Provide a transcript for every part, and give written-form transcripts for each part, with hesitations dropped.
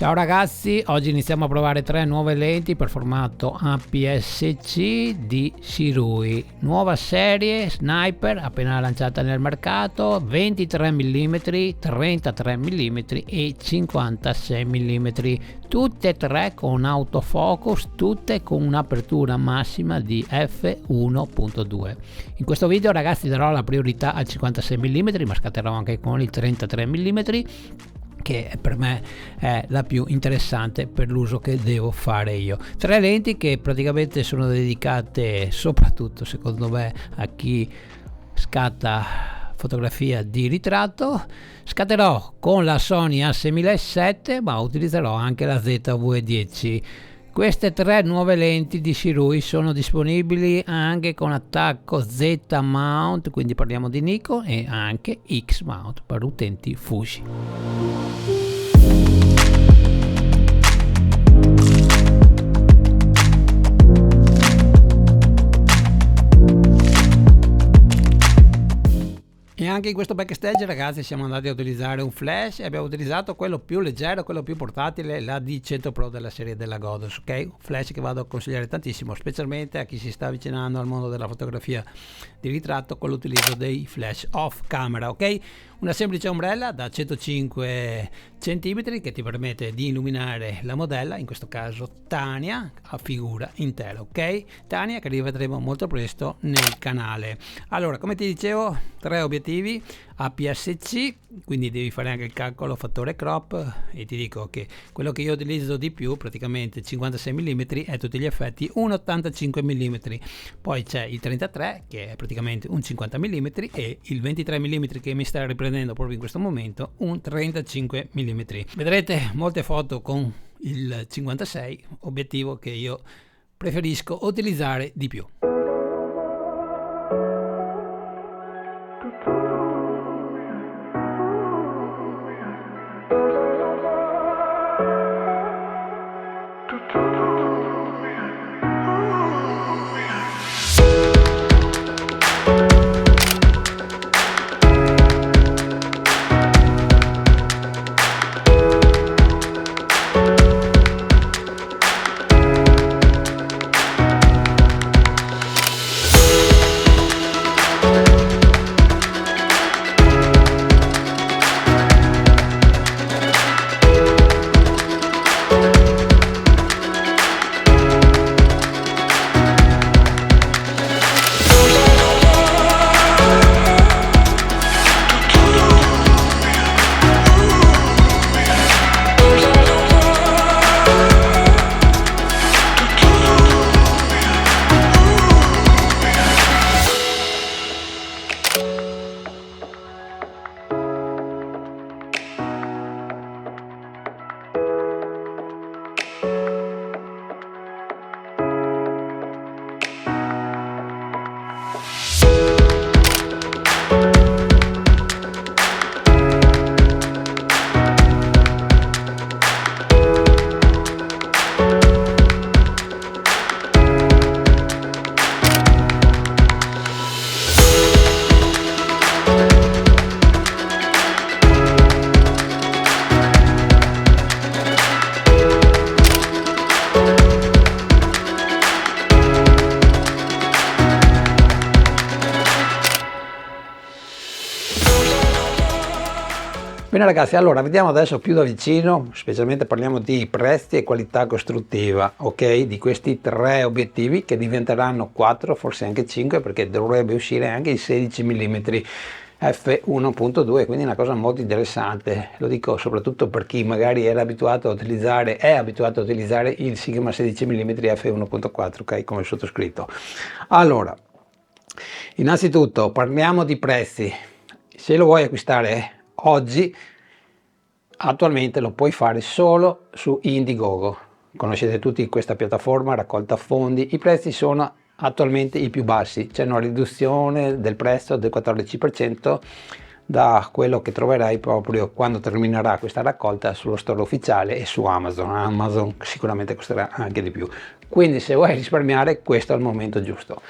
Ciao ragazzi, oggi iniziamo a provare 3 nuove lenti per formato APS-C di Sirui. Nuova serie Sniper appena lanciata nel mercato, 23 mm, 33 mm e 56 mm. Tutte e 3 con autofocus, tutte con un'apertura massima di f1.2. In questo video ragazzi darò la priorità al 56 mm, ma scatterò anche con il 33 mm. Che per me è la più interessante per l'uso che devo fare io. 3 lenti che praticamente sono dedicate soprattutto secondo me a chi scatta fotografia di ritratto. Scatterò con la Sony A6007 ma utilizzerò anche la ZV-10. Queste 3 nuove lenti di Sirui sono disponibili anche con attacco Z mount, quindi parliamo di Nikon, e anche X mount per utenti Fuji. E anche in questo backstage ragazzi siamo andati a utilizzare un flash e abbiamo utilizzato quello più leggero, quello più portatile, la D100 Pro della serie della Godox, ok? Un flash che vado a consigliare tantissimo, specialmente a chi si sta avvicinando al mondo della fotografia di ritratto con l'utilizzo dei flash off camera, ok? Una semplice ombrella da 105 cm che ti permette di illuminare la modella, in questo caso Tania, a figura intera, ok? Tania che rivedremo molto presto nel canale. Allora, come ti dicevo, 3 obiettivi APS-C, quindi devi fare anche il calcolo fattore crop, e ti dico che quello che io utilizzo di più, praticamente 56 mm, è a tutti gli effetti un 85 mm. Poi c'è il 33 che è praticamente un 50 mm e il 23 mm che mi sta riprendendo proprio in questo momento un 35 mm. Vedrete molte foto con il 56, obiettivo che io preferisco utilizzare di più. Bene ragazzi, allora vediamo adesso più da vicino, specialmente parliamo di prezzi e qualità costruttiva, ok? Di questi 3 obiettivi che diventeranno 4, forse anche 5, perché dovrebbe uscire anche il 16 mm f1.2, quindi una cosa molto interessante. Lo dico soprattutto per chi magari è abituato a utilizzare il Sigma 16 mm f1.4, ok? Come sottoscritto. Allora, innanzitutto parliamo di prezzi. Se lo vuoi acquistare oggi, attualmente lo puoi fare solo su Indiegogo. Conoscete tutti questa piattaforma raccolta fondi. I prezzi sono attualmente i più bassi, c'è una riduzione del prezzo del 14% da quello che troverai proprio quando terminerà questa raccolta sullo store ufficiale e su Amazon. Amazon sicuramente costerà anche di più, quindi se vuoi risparmiare questo è il momento giusto.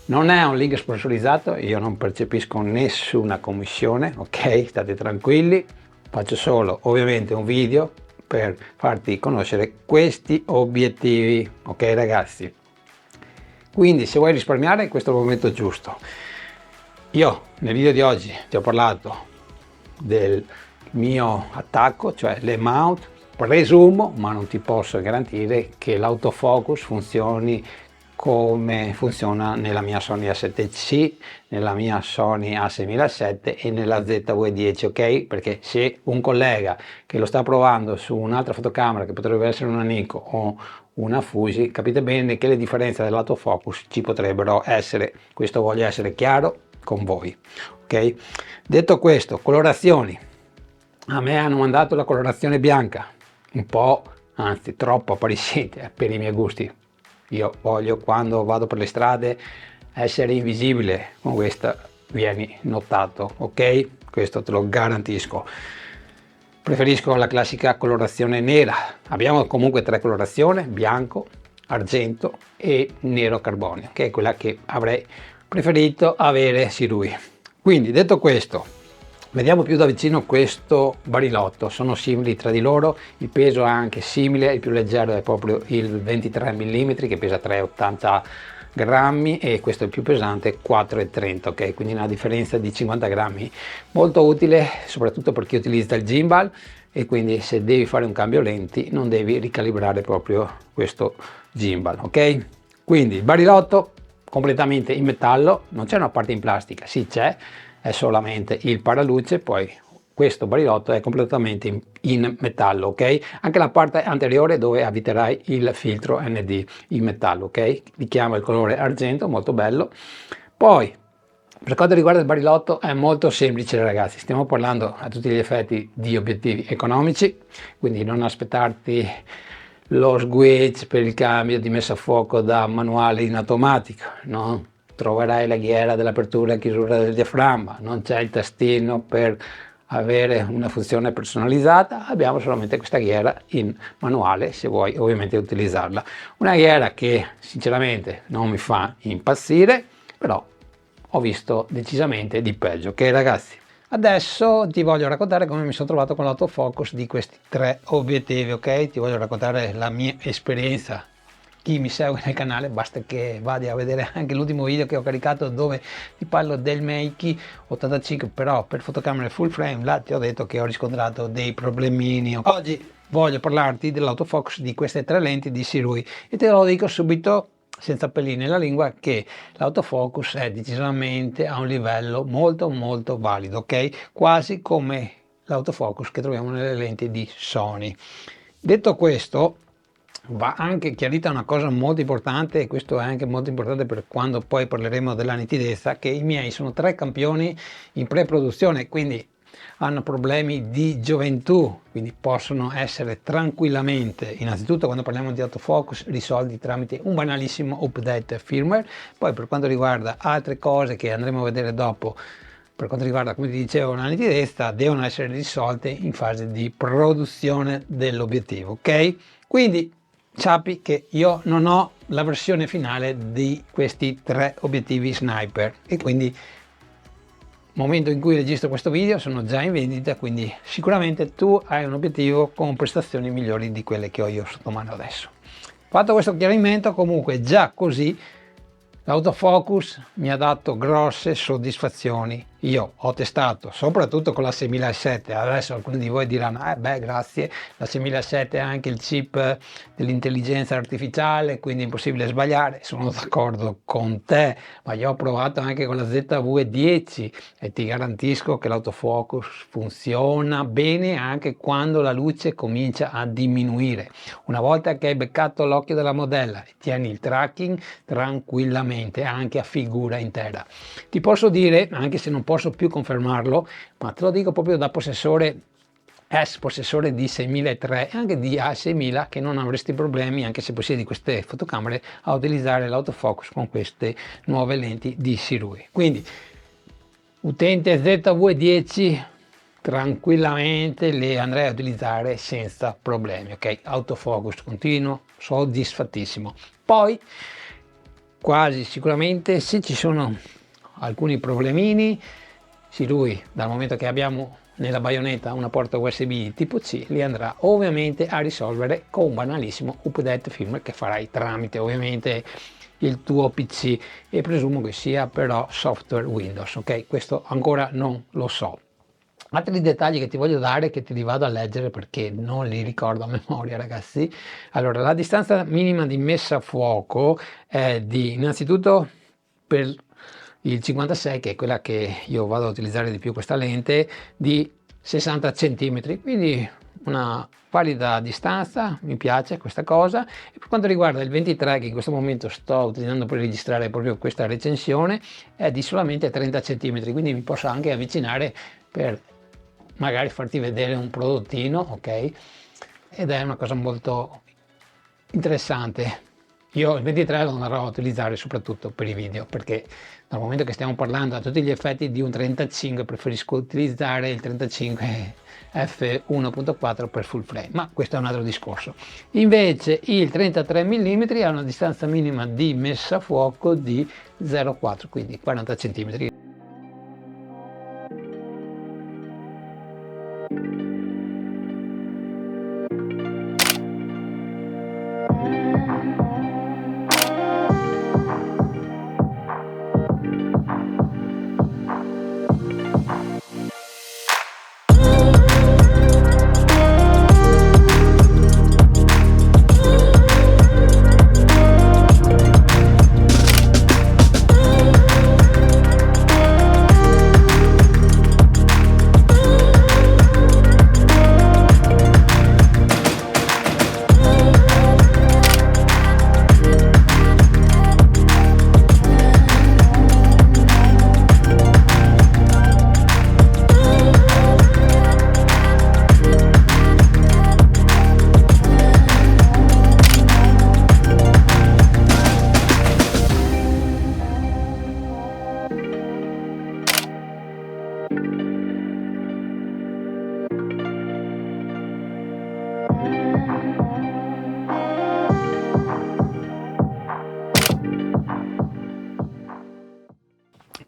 Non è un link sponsorizzato, io non percepisco nessuna commissione, ok? State tranquilli, faccio solo ovviamente un video per farti conoscere questi obiettivi, ok ragazzi? Quindi se vuoi risparmiare, questo è il momento giusto. Io nel video di oggi ti ho parlato del mio attacco, cioè le mount. Presumo, ma non ti posso garantire, che l'autofocus funzioni come funziona nella mia Sony A7C, nella mia Sony A6007 e nella ZV-10, ok? Perché se un collega che lo sta provando su un'altra fotocamera, che potrebbe essere una Nikon o una Fuji, capite bene che le differenze dell'autofocus ci potrebbero essere. Questo voglio essere chiaro con voi, ok? Detto questo, colorazioni. A me hanno mandato la colorazione bianca, un po', anzi troppo appariscente per i miei gusti. Io voglio, quando vado per le strade, essere invisibile, con questa vieni notato, ok? Questo te lo garantisco. Preferisco la classica colorazione nera. Abbiamo comunque 3 colorazioni: bianco, argento e nero carbonio, che è quella che avrei preferito avere Sirui. Quindi, detto questo, vediamo più da vicino questo barilotto. Sono simili tra di loro, il peso è anche simile, il più leggero è proprio il 23 mm che pesa 380 grammi e questo è il più pesante 4,30, ok? Quindi una differenza di 50 grammi, molto utile soprattutto per chi utilizza il gimbal, e quindi se devi fare un cambio lenti non devi ricalibrare proprio questo gimbal, ok? Quindi il barilotto completamente in metallo, non c'è una parte in plastica, sì c'è, è solamente il paraluce. Poi questo barilotto è completamente in metallo, ok? Anche la parte anteriore dove avviterai il filtro ND in metallo, ok? Richiama il colore argento, molto bello. Poi per quanto riguarda il barilotto è molto semplice ragazzi, stiamo parlando a tutti gli effetti di obiettivi economici, quindi non aspettarti lo switch per il cambio di messa a fuoco da manuale in automatico, no? Troverai la ghiera dell'apertura e chiusura del diaframma, non c'è il tastino per avere una funzione personalizzata, abbiamo solamente questa ghiera in manuale se vuoi ovviamente utilizzarla. Una ghiera che sinceramente non mi fa impazzire, però ho visto decisamente di peggio, ok ragazzi? Adesso ti voglio raccontare come mi sono trovato con l'autofocus di questi 3 obiettivi, ok? Ti voglio raccontare la mia esperienza. Chi mi segue nel canale basta che vada a vedere anche l'ultimo video che ho caricato dove ti parlo del Meiki 85, però per fotocamere full frame. Là ti ho detto che ho riscontrato dei problemini. Oggi voglio parlarti dell'autofocus di queste 3 lenti di Sirui e te lo dico subito senza pelli nella lingua che l'autofocus è decisamente a un livello molto valido, ok? Quasi come l'autofocus che troviamo nelle lenti di Sony. Detto questo, va anche chiarita una cosa molto importante, e questo è anche molto importante per quando poi parleremo della nitidezza, che i miei sono 3 campioni in pre-produzione, quindi hanno problemi di gioventù, quindi possono essere tranquillamente, innanzitutto quando parliamo di autofocus, risolti tramite un banalissimo update firmware. Poi per quanto riguarda altre cose che andremo a vedere dopo, per quanto riguarda, come ti dicevo, la nitidezza, devono essere risolte in fase di produzione dell'obiettivo, ok? Quindi sappi che io non ho la versione finale di questi 3 obiettivi sniper e quindi momento in cui registro questo video sono già in vendita, quindi sicuramente tu hai un obiettivo con prestazioni migliori di quelle che ho io sotto mano adesso. Fatto questo chiarimento, comunque già così l'autofocus mi ha dato grosse soddisfazioni. Io ho testato soprattutto con la 6007, adesso alcuni di voi diranno beh grazie, la 6007 ha anche il chip dell'intelligenza artificiale, quindi è impossibile sbagliare. Sono d'accordo con te, ma io ho provato anche con la ZV-10 e ti garantisco che l'autofocus funziona bene anche quando la luce comincia a diminuire. Una volta che hai beccato l'occhio della modella e tieni il tracking tranquillamente anche a figura intera. Ti posso dire, anche se non posso più confermarlo, ma te lo dico proprio da possessore, ex possessore di 6003 e anche di A6000, che non avresti problemi, anche se possiedi queste fotocamere, a utilizzare l'autofocus con queste nuove lenti di Sirui. Quindi utente ZV-10 tranquillamente le andrei a utilizzare senza problemi, ok? Autofocus continuo, soddisfattissimo. Poi quasi sicuramente se ci sono alcuni problemini, Sirui, dal momento che abbiamo nella baionetta una porta USB tipo C, li andrà ovviamente a risolvere con un banalissimo update firmware che farai tramite ovviamente il tuo PC, e presumo che sia però software Windows, ok? Questo ancora non lo so. Altri dettagli che ti voglio dare, che ti li vado a leggere perché non li ricordo a memoria, ragazzi. Allora, la distanza minima di messa a fuoco è di, innanzitutto, per il 56, che è quella che io vado a utilizzare di più, questa lente, di 60 cm, quindi una valida distanza, mi piace questa cosa. E per quanto riguarda il 23, che in questo momento sto utilizzando per registrare proprio questa recensione, è di solamente 30 cm, quindi mi posso anche avvicinare per magari farti vedere un prodottino, ok? Ed è una cosa molto interessante. Io il 23 lo andrò a utilizzare soprattutto per i video, perché dal momento che stiamo parlando a tutti gli effetti di un 35, preferisco utilizzare il 35 f1.4 per full frame, ma questo è un altro discorso. Invece il 33 mm ha una distanza minima di messa a fuoco di 0,4, quindi 40 cm.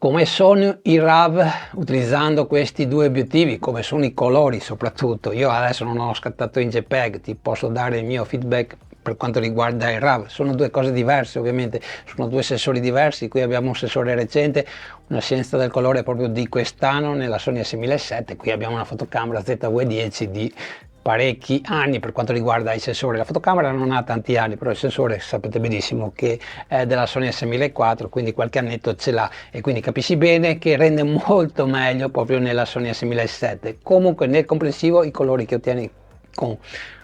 Come sono i RAV utilizzando questi due obiettivi, come sono i colori soprattutto. Io adesso non ho scattato in JPEG, ti posso dare il mio feedback per quanto riguarda il RAV. Sono due cose diverse ovviamente, sono due sensori diversi. Qui abbiamo un sensore recente, una scienza del colore proprio di quest'anno nella Sony A6007, qui abbiamo una fotocamera ZV-10 di parecchi anni per quanto riguarda i sensori. La fotocamera non ha tanti anni, però il sensore sapete benissimo che è della Sony A6004, quindi qualche annetto ce l'ha, e quindi capisci bene che rende molto meglio proprio nella Sony A6007. Comunque nel complessivo i colori che ottieni con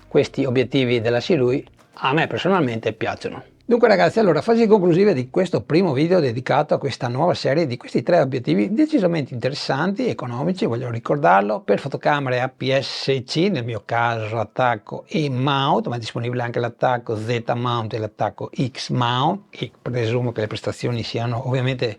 questi obiettivi della Sirui a me personalmente piacciono. Dunque ragazzi, allora, fasi conclusive di questo primo video dedicato a questa nuova serie di questi tre obiettivi decisamente interessanti, economici, voglio ricordarlo, per fotocamere APS-C, nel mio caso attacco e mount, ma è disponibile anche l'attacco Z-mount e l'attacco X-mount, e presumo che le prestazioni siano ovviamente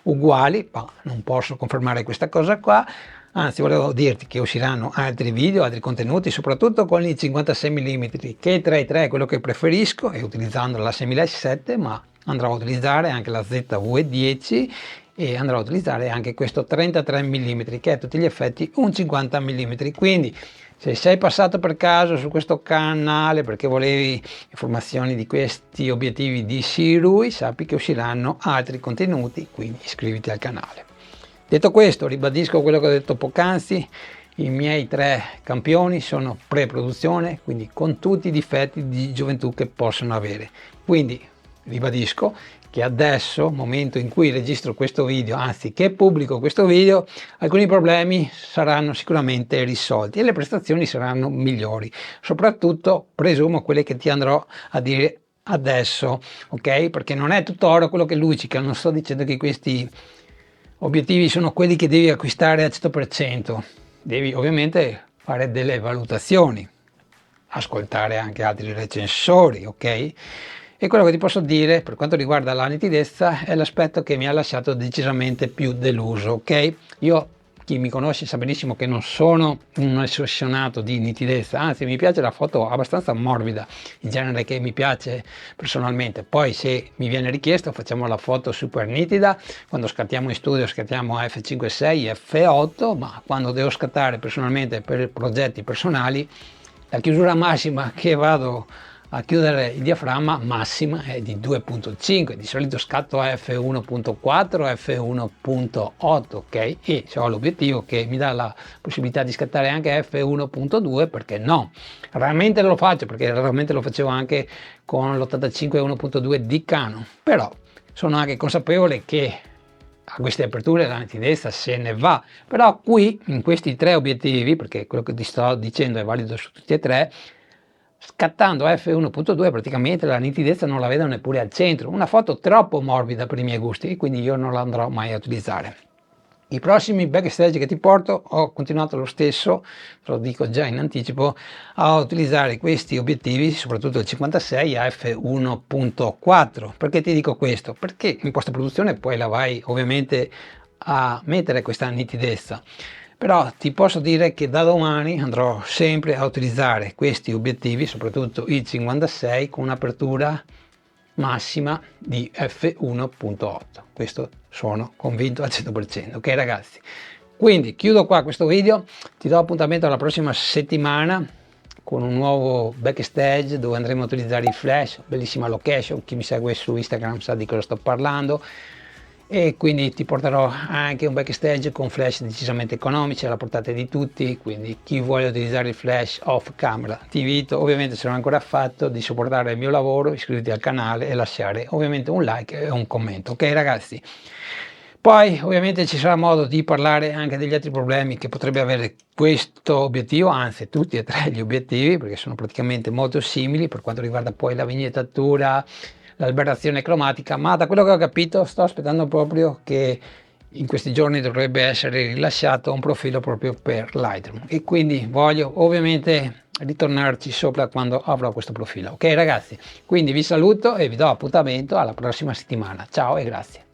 uguali, ma non posso confermare questa cosa qua. Anzi, volevo dirti che usciranno altri video, altri contenuti, soprattutto con il 56 mm, che tra i tre è quello che preferisco, e utilizzando la 6007, ma andrò a utilizzare anche la ZV-10 e andrò a utilizzare anche questo 33 mm, che è a tutti gli effetti un 50 mm. Quindi, se sei passato per caso su questo canale perché volevi informazioni di questi obiettivi di Sirui, sappi che usciranno altri contenuti, quindi iscriviti al canale. Detto questo, ribadisco quello che ho detto poc'anzi: i miei tre campioni sono pre-produzione, quindi con tutti i difetti di gioventù che possono avere. Quindi ribadisco che adesso, momento in cui registro questo video, anzi che pubblico questo video, alcuni problemi saranno sicuramente risolti e le prestazioni saranno migliori, soprattutto presumo quelle che ti andrò a dire adesso, ok? Perché non è tutto oro quello che luccica, non sto dicendo che questi obiettivi sono quelli che devi acquistare al 100%, devi ovviamente fare delle valutazioni, ascoltare anche altri recensori, ok? E quello che ti posso dire per quanto riguarda la nitidezza è l'aspetto che mi ha lasciato decisamente più deluso, ok? Io chi mi conosce sa benissimo che non sono un ossessionato di nitidezza, anzi mi piace la foto abbastanza morbida, il genere che mi piace personalmente. Poi se mi viene richiesto facciamo la foto super nitida, quando scattiamo in studio scattiamo a f5.6, f8, ma quando devo scattare personalmente per progetti personali, la chiusura massima che vado a chiudere il diaframma massima è di 2.5, di solito scatto a f1.4, f1.8, ok? E se ho l'obiettivo che mi dà la possibilità di scattare anche f1.2, perché no? Raramente lo faccio, perché raramente lo facevo anche con l'85 1.2 di Canon, però sono anche consapevole che a queste aperture la nitidezza se ne va, però qui in questi tre obiettivi, perché quello che ti sto dicendo è valido su tutti e tre, scattando a f1.2 praticamente la nitidezza non la vedo neppure al centro, una foto troppo morbida per i miei gusti e quindi io non la andrò mai a utilizzare. I prossimi backstage che ti porto ho continuato lo stesso, te lo dico già in anticipo, a utilizzare questi obiettivi, soprattutto il 56 a f1.4. Perché ti dico questo? Perché in post produzione poi la vai ovviamente a mettere questa nitidezza, però ti posso dire che da domani andrò sempre a utilizzare questi obiettivi, soprattutto il 56 con un'apertura massima di f1.8. questo sono convinto al 100%. Ok ragazzi, quindi chiudo qua questo video, ti do appuntamento alla prossima settimana con un nuovo backstage dove andremo a utilizzare i flash, bellissima location, chi mi segue su Instagram sa di cosa sto parlando, e quindi ti porterò anche un backstage con flash decisamente economici alla portata di tutti, quindi chi vuole utilizzare il flash off camera ti invito, ovviamente se non l'hai ancora fatto, di supportare il mio lavoro, iscriverti al canale e lasciare ovviamente un like e un commento. Ok ragazzi, poi ovviamente ci sarà modo di parlare anche degli altri problemi che potrebbe avere questo obiettivo, anzi tutti e tre gli obiettivi, perché sono praticamente molto simili per quanto riguarda poi la vignettatura, l'alberazione cromatica, ma da quello che ho capito sto aspettando proprio che in questi giorni dovrebbe essere rilasciato un profilo proprio per Lightroom e quindi voglio ovviamente ritornarci sopra quando avrò questo profilo. Ok ragazzi, quindi vi saluto e vi do appuntamento alla prossima settimana. Ciao e grazie.